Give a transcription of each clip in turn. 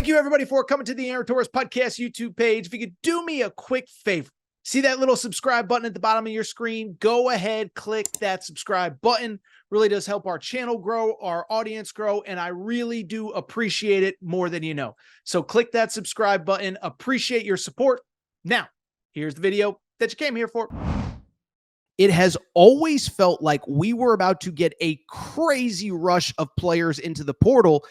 Thank you, everybody, for coming to the Aaron Torres Podcast YouTube page. If you could do me a quick favor, see that little subscribe button at the bottom of your screen? Go ahead, click that subscribe button. Really does help our channel grow, our audience grow, and I really do appreciate it more than you know. So click that subscribe button. Appreciate your support. Now, here's the video that you came here for. It has always felt like we were about to get a crazy rush of players into the portal.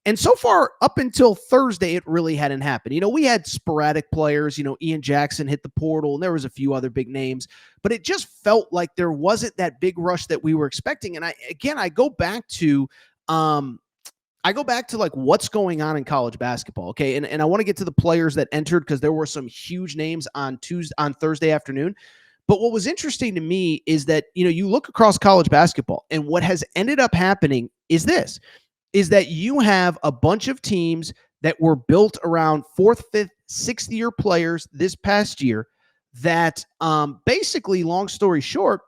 And so far, up until Thursday, it really hadn't happened. You know, we had sporadic players. You know, Ian Jackson hit the portal, and there was a few other big names. But it just felt like there wasn't that big rush that we were expecting. And I go back to like what's going on in college basketball. Okay, and I want to get to the players that entered because there were some huge names on Thursday afternoon. But what was interesting to me is that, you know, you look across college basketball, and what has ended up happening is this. Is that you have a bunch of teams that were built around 4th, 5th, 6th year players this past year that basically, long story short,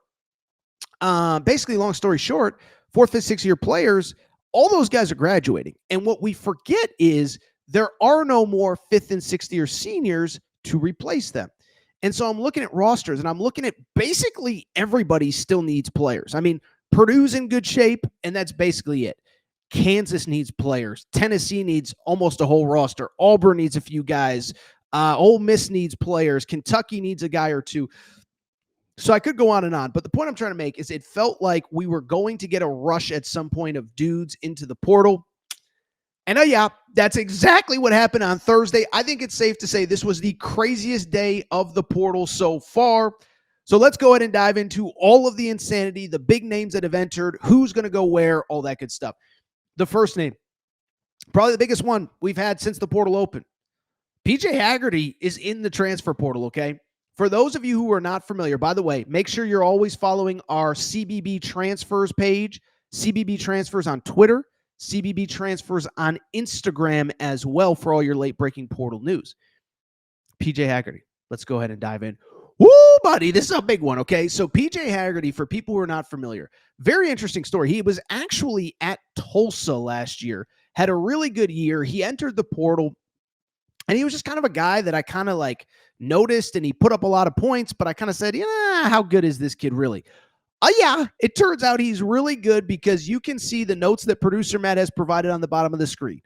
4th, 5th, 6th year players, all those guys are graduating. And what we forget is there are no more 5th and 6th year seniors to replace them. And so I'm looking at rosters, and I'm looking at basically everybody still needs players. I mean, Purdue's in good shape, and that's basically it. Kansas needs players. Tennessee needs almost a whole roster. Auburn needs a few guys. Ole Miss needs players. Kentucky needs a guy or two. So I could go on and on, but the point I'm trying to make is it felt like we were going to get a rush at some point of dudes into the portal. And yeah, that's exactly what happened on Thursday. I think it's safe to say this was the craziest day of the portal so far. So let's go ahead and dive into all of the insanity, the big names that have entered, who's going to go where, all that good stuff. The first name, probably the biggest one we've had since the portal opened. PJ Hagerty is in the transfer portal, okay? For those of you who are not familiar, by the way, make sure you're always following our CBB Transfers page, CBB Transfers on Twitter, CBB Transfers on Instagram as well for all your late-breaking portal news. PJ Hagerty, let's go ahead and dive in. Woo, buddy, this is a big one, okay? So PJ Hagerty, for people who are not familiar, very interesting story. He was actually at Tulsa last year, had a really good year. He entered the portal, and he was just kind of a guy that I kind of like noticed, and he put up a lot of points, but I kind of said, yeah, how good is this kid really? Yeah, it turns out he's really good because you can see the notes that producer Matt has provided on the bottom of the screen.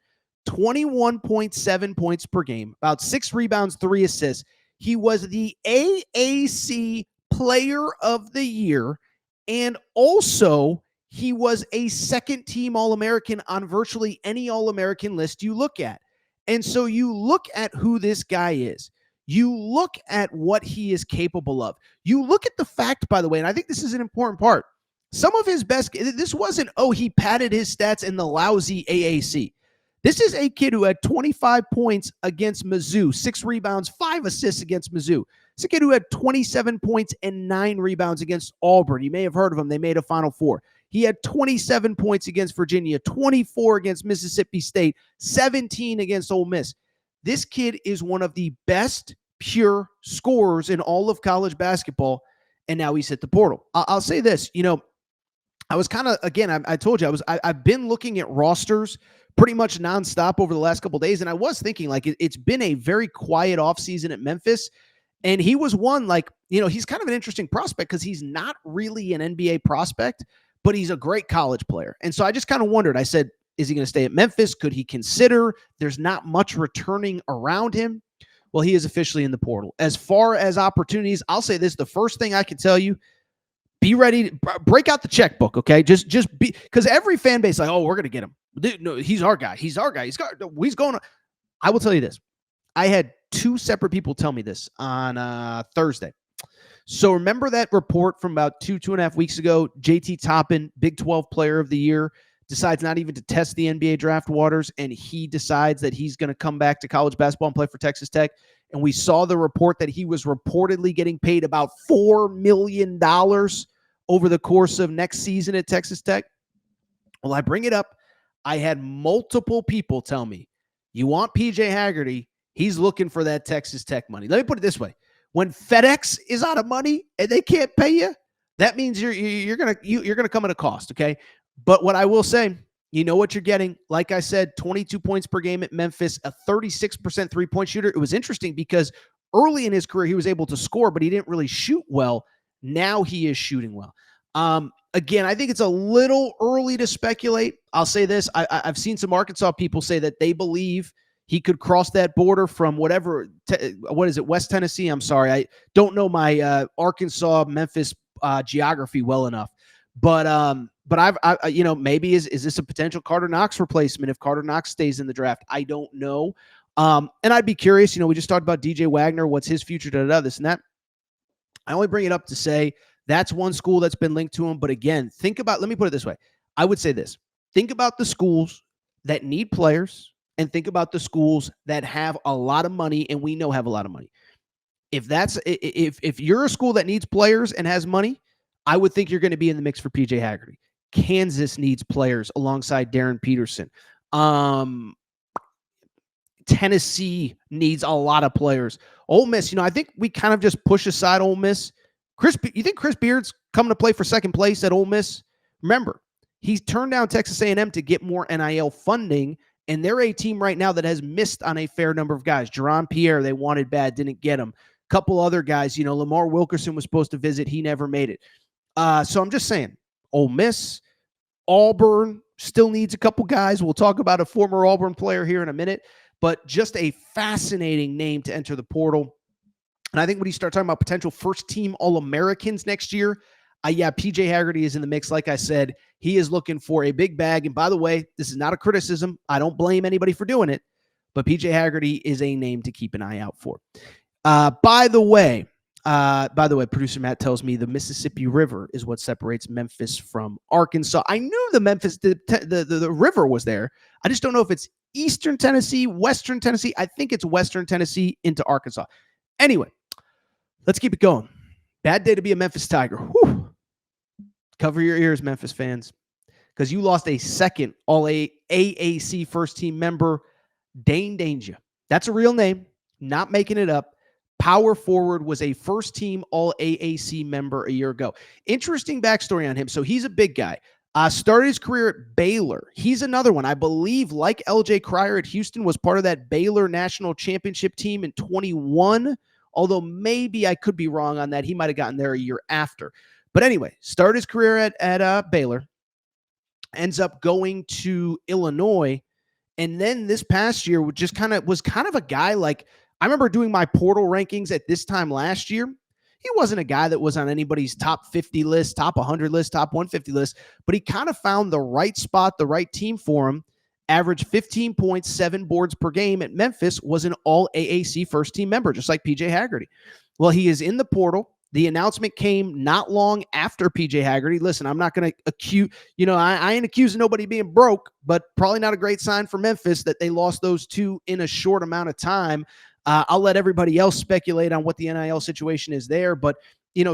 21.7 points per game, about 6 rebounds, 3 assists. He was the AAC Player of the Year, and also he was a second-team All-American on virtually any All-American list you look at. And so you look at who this guy is. You look at what he is capable of. You look at the fact, by the way, and I think this is an important part. Some of his best, this wasn't, he padded his stats in the lousy AAC. This is a kid who had 25 points against Mizzou, 6 rebounds, 5 assists against Mizzou. It's a kid who had 27 points and 9 rebounds against Auburn. You may have heard of him. They made a Final Four. He had 27 points against Virginia, 24 against Mississippi State, 17 against Ole Miss. This kid is one of the best pure scorers in all of college basketball, and now he's hit the portal. I'll say this, you know, I was kind of, again, I told you, I've been looking at rosters pretty much nonstop over the last couple of days. And I was thinking like it's been a very quiet offseason at Memphis. And he was one like, you know, he's kind of an interesting prospect because he's not really an NBA prospect, but he's a great college player. And so I just kind of wondered, I said, is he going to stay at Memphis? Could he consider? There's not much returning around him. Well, he is officially in the portal. As far as opportunities, I'll say this, the first thing I can tell you, be ready to break out the checkbook, okay? Just be, because every fan base is like, oh, we're going to get him. Dude, no, he's our guy. He's our guy. He's going to. I will tell you this. I had 2 separate people tell me this on Thursday. So remember that report from about 2.5 weeks ago, JT Toppin, Big 12 Player of the Year, decides not even to test the NBA draft waters, and he decides that he's going to come back to college basketball and play for Texas Tech. And we saw the report that he was reportedly getting paid about $4 million over the course of next season at Texas Tech. Well, I bring it up. I had multiple people tell me, you want PJ Hagerty, he's looking for that Texas Tech money. Let me put it this way. When FedEx is out of money and they can't pay you, that means you're gonna come at a cost, okay? But what I will say, You know what you're getting. Like I said, 22 points per game at Memphis, a 36% three-point shooter. It was interesting because early in his career, he was able to score, but he didn't really shoot well. Now he is shooting well. Again, I think it's a little early to speculate. I'll say this. I've seen some Arkansas people say that they believe he could cross that border from whatever, what is it, West Tennessee? I'm sorry. I don't know my Arkansas, Memphis geography well enough. But maybe is this a potential Carter Knox replacement if Carter Knox stays in the draft? I don't know. And I'd be curious. We just talked about DJ Wagner. What's his future? This and that. I only bring it up to say that's one school that's been linked to him. But again, let me put it this way. I would say this. Think about the schools that need players and think about the schools that have a lot of money and we know have a lot of money. If you're a school that needs players and has money, I would think you're going to be in the mix for PJ Hagerty. Kansas needs players alongside Darren Peterson. Tennessee needs a lot of players. Ole Miss, I think we kind of just push aside Ole Miss. You think Chris Beard's coming to play for second place at Ole Miss? Remember, he's turned down Texas A&M to get more NIL funding, and they're a team right now that has missed on a fair number of guys. Jerron Pierre, they wanted bad, didn't get him. Couple other guys, Lamar Wilkerson was supposed to visit. He never made it. So I'm just saying, Ole Miss, Auburn still needs a couple guys. We'll talk about a former Auburn player here in a minute, but just a fascinating name to enter the portal. And I think when you start talking about potential first-team All-Americans next year, PJ Hagerty is in the mix. Like I said, he is looking for a big bag. And by the way, this is not a criticism. I don't blame anybody for doing it, but PJ Hagerty is a name to keep an eye out for. By the way, producer Matt tells me the Mississippi River is what separates Memphis from Arkansas. I knew the river was there. I just don't know if it's Eastern Tennessee, Western Tennessee. I think it's Western Tennessee into Arkansas. Anyway, let's keep it going. Bad day to be a Memphis Tiger. Whew. Cover your ears, Memphis fans, because you lost a second All-AAC first-team member, Dane Danger. That's a real name, not making it up. Power forward, was a first-team All-AAC member a year ago. Interesting backstory on him. So he's a big guy. Started his career at Baylor. He's another one. I believe, like LJ Cryer at Houston, was part of that Baylor national championship team in 21, although maybe I could be wrong on that. He might have gotten there a year after. But anyway, started his career at Baylor, ends up going to Illinois, and then this past year was kind of a guy like, I remember doing my portal rankings at this time last year. He wasn't a guy that was on anybody's top 50 list, top 100 list, top 150 list, but he kind of found the right spot, the right team for him. Averaged 15 points, 7 boards per game at Memphis, was an All-AAC first-team member, just like PJ Hagerty. Well, he is in the portal. The announcement came not long after PJ Hagerty. Listen, I'm not going to accuse, I ain't accusing nobody being broke, but probably not a great sign for Memphis that they lost those two in a short amount of time. I'll let everybody else speculate on what the NIL situation is there, but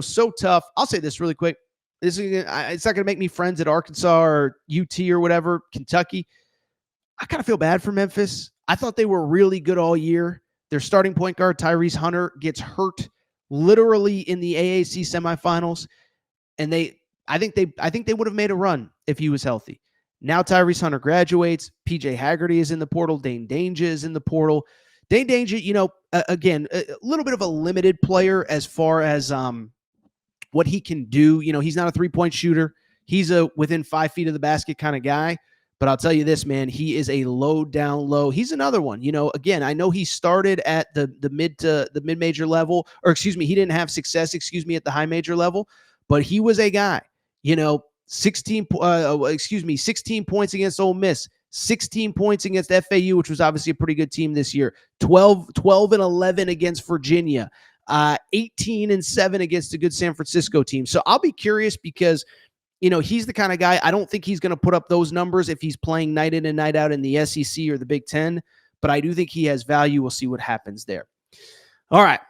so tough. I'll say this really quick. It's not going to make me friends at Arkansas or UT or whatever, Kentucky. I kind of feel bad for Memphis. I thought they were really good all year. Their starting point guard, Tyrese Hunter, gets hurt literally in the AAC semifinals, and I think they would have made a run if he was healthy. Now Tyrese Hunter graduates. PJ Hagerty is in the portal. Dane Danger is in the portal. Dane Danger, again, a little bit of a limited player as far as what he can do. He's not a three-point shooter. He's a within 5 feet of the basket kind of guy. But I'll tell you this, man, he is a low. He's another one. Again, I know he started at the mid-major level, or he didn't have success, at the high major level, but he was a guy. 16 points against Ole Miss, 16 points against FAU, which was obviously a pretty good team this year, 12 and 11 against Virginia, 18 and 7 against a good San Francisco team. So I'll be curious because he's the kind of guy, I don't think he's going to put up those numbers if he's playing night in and night out in the SEC or the Big Ten, but I do think he has value. We'll see what happens there. All right,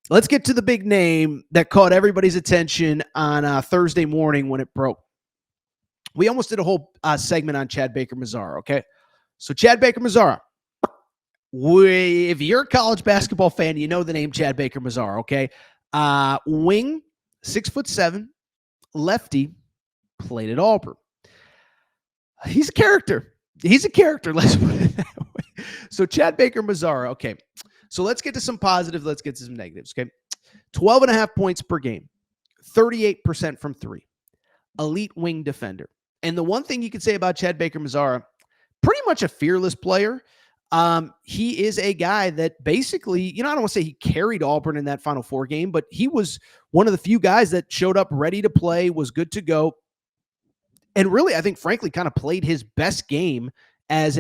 let's get to the big name that caught everybody's attention on Thursday morning when it broke. We almost did a whole segment on Chad Baker-Mazara, okay? So Chad Baker-Mazara, if you're a college basketball fan, you know the name Chad Baker-Mazara, okay? Wing, 6'7", lefty, played at Auburn. He's a character. He's a character. Let's put it that way. So Chad Baker-Mazara. Okay. So let's get to some positives. Let's get to some negatives. Okay. 12.5 points per game, 38% from three, elite wing defender. And the one thing you can say about Chad Baker-Mazara, pretty much a fearless player. He is a guy that basically, I don't want to say he carried Auburn in that Final Four game, but he was one of the few guys that showed up ready to play, was good to go. And really, I think, frankly, kind of played his best game played,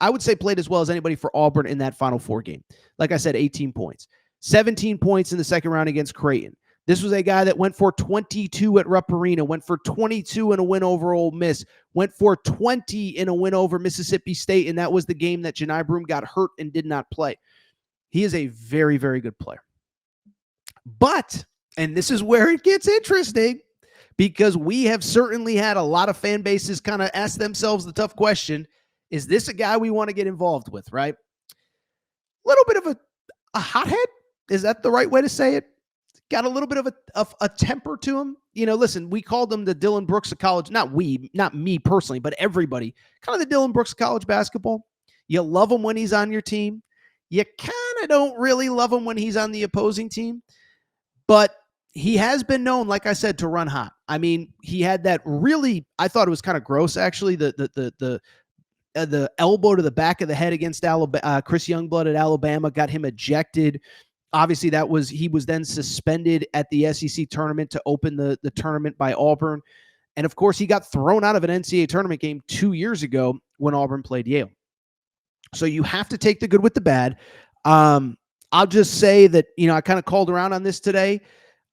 I would say played as well as anybody for Auburn in that Final Four game. Like I said, 18 points, 17 points in the second round against Creighton. This was a guy that went for 22 at Rupp Arena, went for 22 in a win over Ole Miss, went for 20 in a win over Mississippi State, and that was the game that Janai Broome got hurt and did not play. He is a very, very good player. But, and this is where it gets interesting, because we have certainly had a lot of fan bases kind of ask themselves the tough question, is this a guy we want to get involved with, right? A little bit of a hothead. Is that the right way to say it? Got a little bit of a temper to him. Listen, we called him the Dylan Brooks of college. Not me personally, but everybody. Kind of the Dylan Brooks of college basketball. You love him when he's on your team. You kind of don't really love him when he's on the opposing team. But he has been known, like I said, to run hot. I mean, he had that really, I thought it was kind of gross, actually, the elbow to the back of the head against Alabama. Chris Youngblood at Alabama got him ejected. Obviously, he was then suspended at the SEC tournament to open the tournament by Auburn. And, of course, he got thrown out of an NCAA tournament game 2 years ago when Auburn played Yale. So you have to take the good with the bad. I'll just say that, I kind of called around on this today.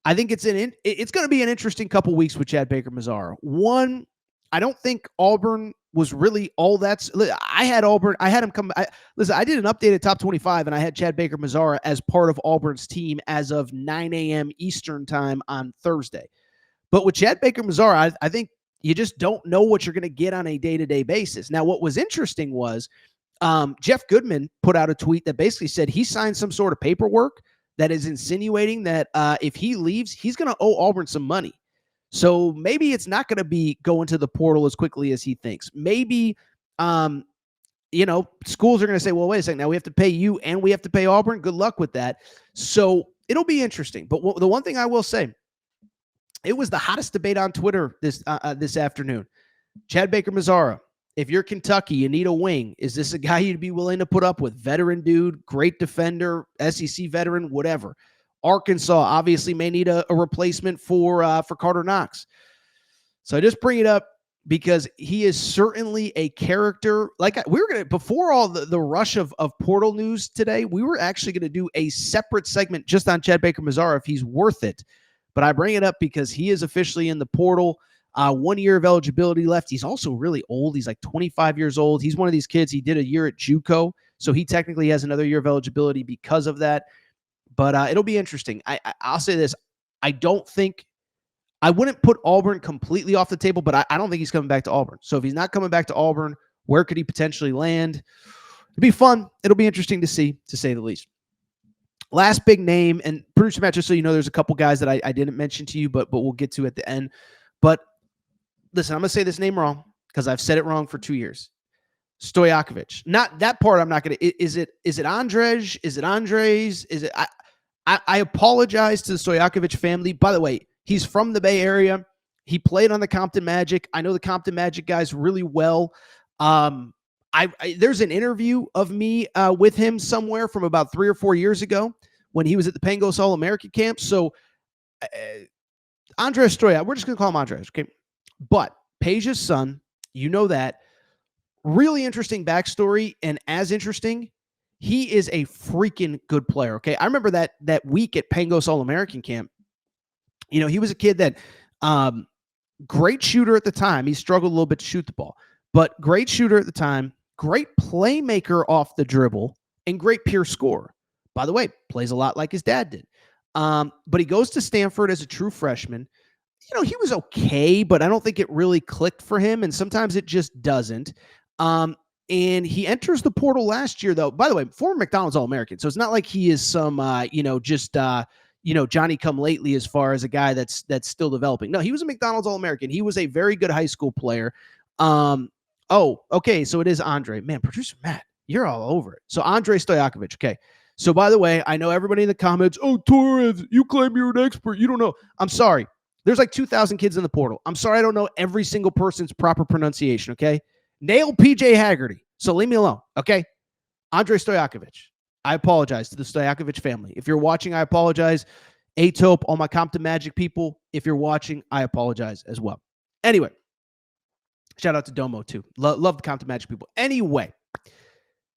I think it's going to be an interesting couple weeks with Chad Baker-Mazara. One, I don't think Auburn was really all that. I had him come. Listen, I did an updated top 25, and I had Chad Baker-Mazara as part of Auburn's team as of 9 a.m. Eastern time on Thursday. But with Chad Baker-Mazara, I think you just don't know what you're going to get on a day-to-day basis. Now, what was interesting was Jeff Goodman put out a tweet that basically said he signed some sort of paperwork that is insinuating that if he leaves, he's going to owe Auburn some money. So maybe it's not going to be going to the portal as quickly as he thinks. Maybe, schools are going to say, well, wait a second, now we have to pay you and we have to pay Auburn. Good luck with that. So it'll be interesting. But the one thing I will say, it was the hottest debate on Twitter this afternoon. Chad Baker-Mazara, if you're Kentucky, you need a wing. Is this a guy you'd be willing to put up with? Veteran dude, great defender, SEC veteran, whatever. Arkansas obviously may need a replacement for Carter Knox. So I just bring it up because he is certainly a character. Like we were going to, before all the rush of portal news today, we were actually going to do a separate segment just on Chad Baker-Mazara if he's worth it. But I bring it up because he is officially in the portal. 1 year of eligibility left. He's also really old. He's like 25 years old. He's one of these kids. He did a year at JUCO, so he technically has another year of eligibility because of that. But it'll be interesting. I'll say this. I wouldn't put Auburn completely off the table, but I don't think he's coming back to Auburn. So if he's not coming back to Auburn, where could he potentially land? It'll be fun. It'll be interesting to see, to say the least. Last big name, and producer Matt, just so you know, there's a couple guys that I didn't mention to you, but we'll get to at the end. But listen, I'm going to say this name wrong because I've said it wrong for 2 years. Stoyakovich. Not that part. I'm not going to. Is it Andrej? Is it Andres? Is it? I apologize to the Stoyakovich family. By the way, he's from the Bay Area. He played on the Compton Magic. I know the Compton Magic guys really well. There's an interview of me with him somewhere from about 3 or 4 years ago when he was at the Pangos All-American camp. So Andrej Stoya, we're just going to call him Andrej, okay? But Peja's son, you know that. Really interesting backstory, and as interesting, he is a freaking good player, okay? I remember that week at Pangos All-American camp. He was a kid that great shooter at the time. He struggled a little bit to shoot the ball, but great shooter at the time, great playmaker off the dribble, and great pure scorer. By the way, plays a lot like his dad did. But he goes to Stanford as a true freshman. He was okay, but I don't think it really clicked for him, and sometimes it just doesn't. And he enters the portal last year, though. By the way, former McDonald's All-American, so it's not like he is some, Johnny come lately as far as a guy that's still developing. No, he was a McDonald's All-American. He was a very good high school player. Okay, so it is Andrej. Man, producer Matt, you're all over it. So Andrej Stojackovic. Okay. So by the way, I know everybody in the comments, oh, Torres, you claim you're an expert. You don't know. I'm sorry. There's like 2,000 kids in the portal. I'm sorry I don't know every single person's proper pronunciation, okay? Nail PJ Hagerty. So leave me alone, okay? Andrej Stojackovic. I apologize to the Stoyakovich family. If you're watching, I apologize. Atope, all my Compton Magic people, if you're watching, I apologize as well. Anyway, shout out to Domo too. Love the Compton Magic people. Anyway,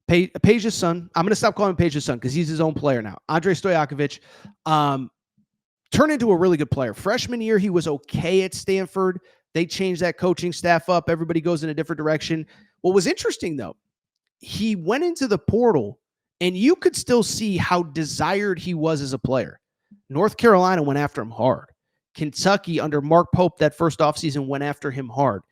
Page's son. I'm going to stop calling him Page's son because he's his own player now. Andrej Stojackovic turned into a really good player. Freshman year, he was okay at Stanford. They changed that coaching staff up. Everybody goes in a different direction. What was interesting, though, he went into the portal, and you could still see how desired he was as a player. North Carolina went after him hard. Kentucky, under Mark Pope, that first offseason, went after him hard.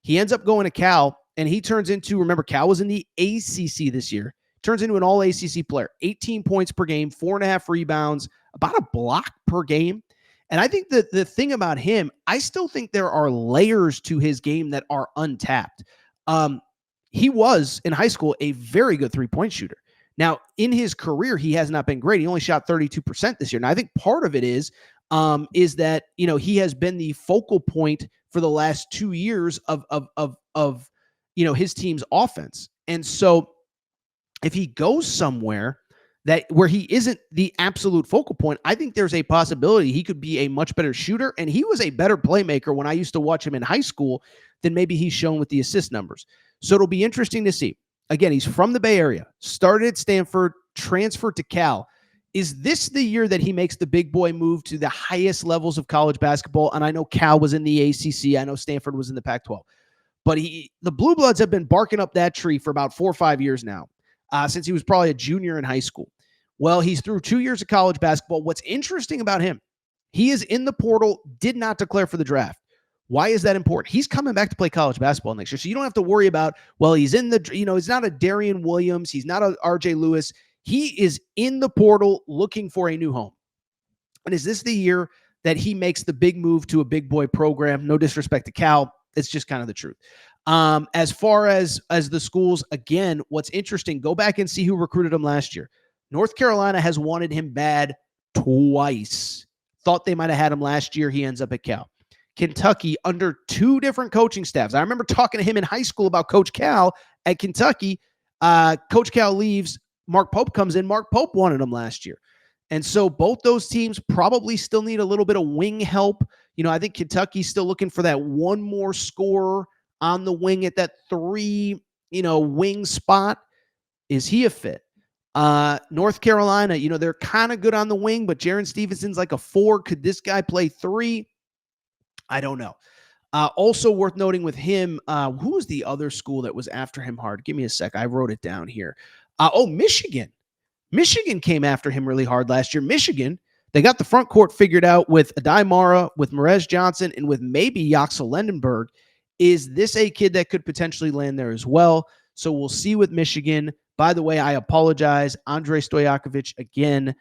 He ends up going to Cal, and he turns into, remember, Cal was in the ACC this year, turns into an all-ACC player. 18 points per game, 4.5 rebounds, about a block per game. And I think that the thing about him, I still think there are layers to his game that are untapped. He was, in high school, a very good three-point shooter. Now, in his career, he has not been great. He only shot 32% this year. Now, I think part of it is that, he has been the focal point for the last 2 years of his team's offense. And so if he goes somewhere where he isn't the absolute focal point, I think there's a possibility he could be a much better shooter. And he was a better playmaker when I used to watch him in high school than maybe he's shown with the assist numbers. So it'll be interesting to see. Again, he's from the Bay Area, started at Stanford, transferred to Cal. Is this the year that he makes the big boy move to the highest levels of college basketball? And I know Cal was in the ACC. I know Stanford was in the Pac-12. But the Blue Bloods have been barking up that tree for about 4 or 5 years now, since he was probably a junior in high school. Well, he's through 2 years of college basketball. What's interesting about him, he is in the portal, did not declare for the draft. Why is that important? He's coming back to play college basketball next year. So you don't have to worry about, well, he's in the, he's not a Darian Williams. He's not a RJ Lewis. He is in the portal looking for a new home. And is this the year that he makes the big move to a big boy program? No disrespect to Cal. It's just kind of the truth. As far as the schools, again, what's interesting, go back and see who recruited him last year. North Carolina has wanted him bad twice. Thought they might have had him last year. He ends up at Cal. Kentucky, under 2 different coaching staffs. I remember talking to him in high school about Coach Cal at Kentucky. Coach Cal leaves. Mark Pope comes in. Mark Pope wanted him last year. And so both those teams probably still need a little bit of wing help. I think Kentucky's still looking for that one more scorer on the wing at that 3, wing spot. Is he a fit? North Carolina, they're kind of good on the wing, but Jaren Stevenson's like a 4. Could this guy play 3? I don't know. Also worth noting with him, who was the other school that was after him hard? Give me a sec. I wrote it down here. Michigan. Michigan came after him really hard last year. Michigan, they got the front court figured out with Adai Mara, with Merez Johnson, and with maybe Yaxel Lendenberg. Is this a kid that could potentially land there as well? So we'll see with Michigan. By the way, I apologize. Andrej Stojackovic, again,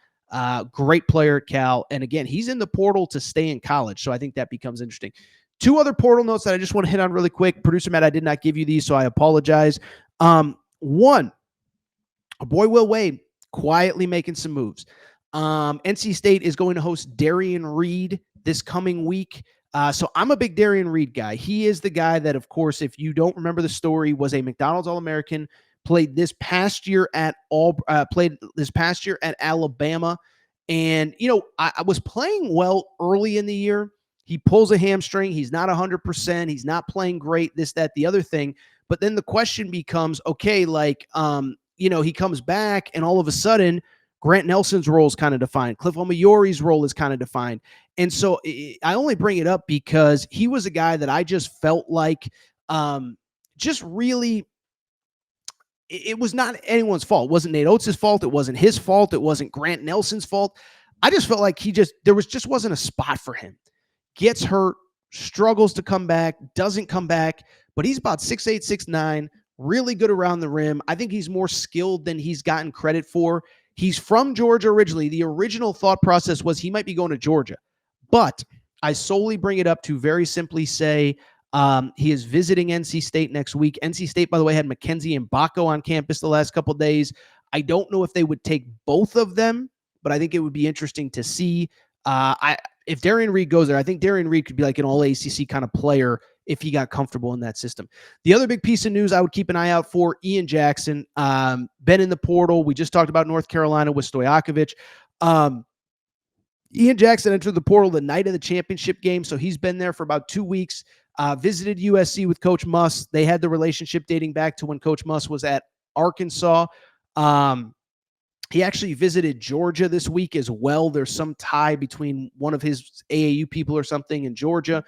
great player at Cal. And again, he's in the portal to stay in college. So I think that becomes interesting. 2 other portal notes that I just want to hit on really quick. Producer Matt, I did not give you these, so I apologize. One, our boy Will Wade quietly making some moves. NC State is going to host Darian Reed this coming week. So I'm a big Darian Reed guy. He is the guy that, of course, if you don't remember the story, was a McDonald's All-American, played this past year at Alabama. And, I was playing well early in the year. He pulls a hamstring. He's not 100%. He's not playing great, this, that, the other thing. But then the question becomes, okay, he comes back and all of a sudden Grant Nelson's role is kind of defined. Cliff Omoyori's role is kind of defined. And so I only bring it up because he was a guy that I just felt like just really, it was not anyone's fault. It wasn't Nate Oates' fault. It wasn't his fault. It wasn't Grant Nelson's fault. I just felt like there wasn't a spot for him. Gets hurt, struggles to come back, doesn't come back, but he's about 6'8", 6'9", really good around the rim. I think he's more skilled than he's gotten credit for. He's from Georgia originally. The original thought process was he might be going to Georgia. But I solely bring it up to very simply say he is visiting NC State next week. NC State, by the way, had Mackenzie and Baco on campus the last couple of days. I don't know if they would take both of them, but I think it would be interesting to see. If Darian Reed goes there, I think Darian Reed could be like an all-ACC kind of player if he got comfortable in that system. The other big piece of news I would keep an eye out for, Ian Jackson, been in the portal. We just talked about North Carolina with Stoyakovich. Ian Jackson entered the portal the night of the championship game, so he's been there for about 2 weeks. Visited USC with Coach Muss. They had the relationship dating back to when Coach Muss was at Arkansas. He actually visited Georgia this week as well. There's some tie between one of his AAU people or something in Georgia.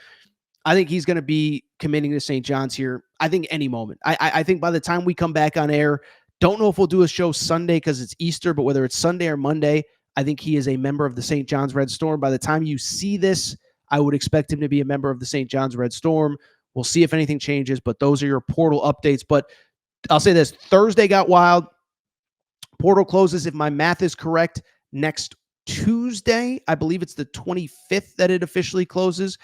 I think he's going to be committing to St. John's here, I think, any moment. I think by the time we come back on air, don't know if we'll do a show Sunday because it's Easter, but whether it's Sunday or Monday, I think he is a member of the St. John's Red Storm. By the time you see this, I would expect him to be a member of the St. John's Red Storm. We'll see if anything changes, but those are your portal updates. But I'll say this, Thursday got wild. Portal closes, if my math is correct, next Tuesday. I believe it's the 25th that it officially closes.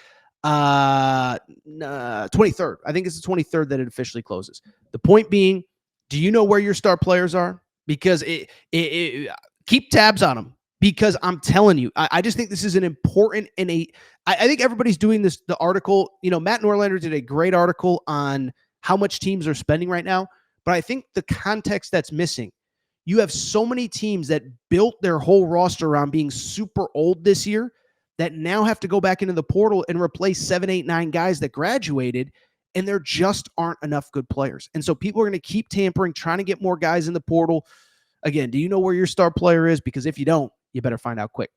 23rd. I think it's the 23rd that it officially closes. The point being, do you know where your star players are? Because keep tabs on them. Because I'm telling you, I just think this is an important I think everybody's doing this. The article, Matt Norlander did a great article on how much teams are spending right now. But I think the context that's missing, you have so many teams that built their whole roster around being super old this year that now have to go back into the portal and replace 7, 8, 9 guys that graduated, and there just aren't enough good players. And so people are going to keep tampering, trying to get more guys in the portal. Again, do you know where your star player is? Because if you don't, you better find out quick.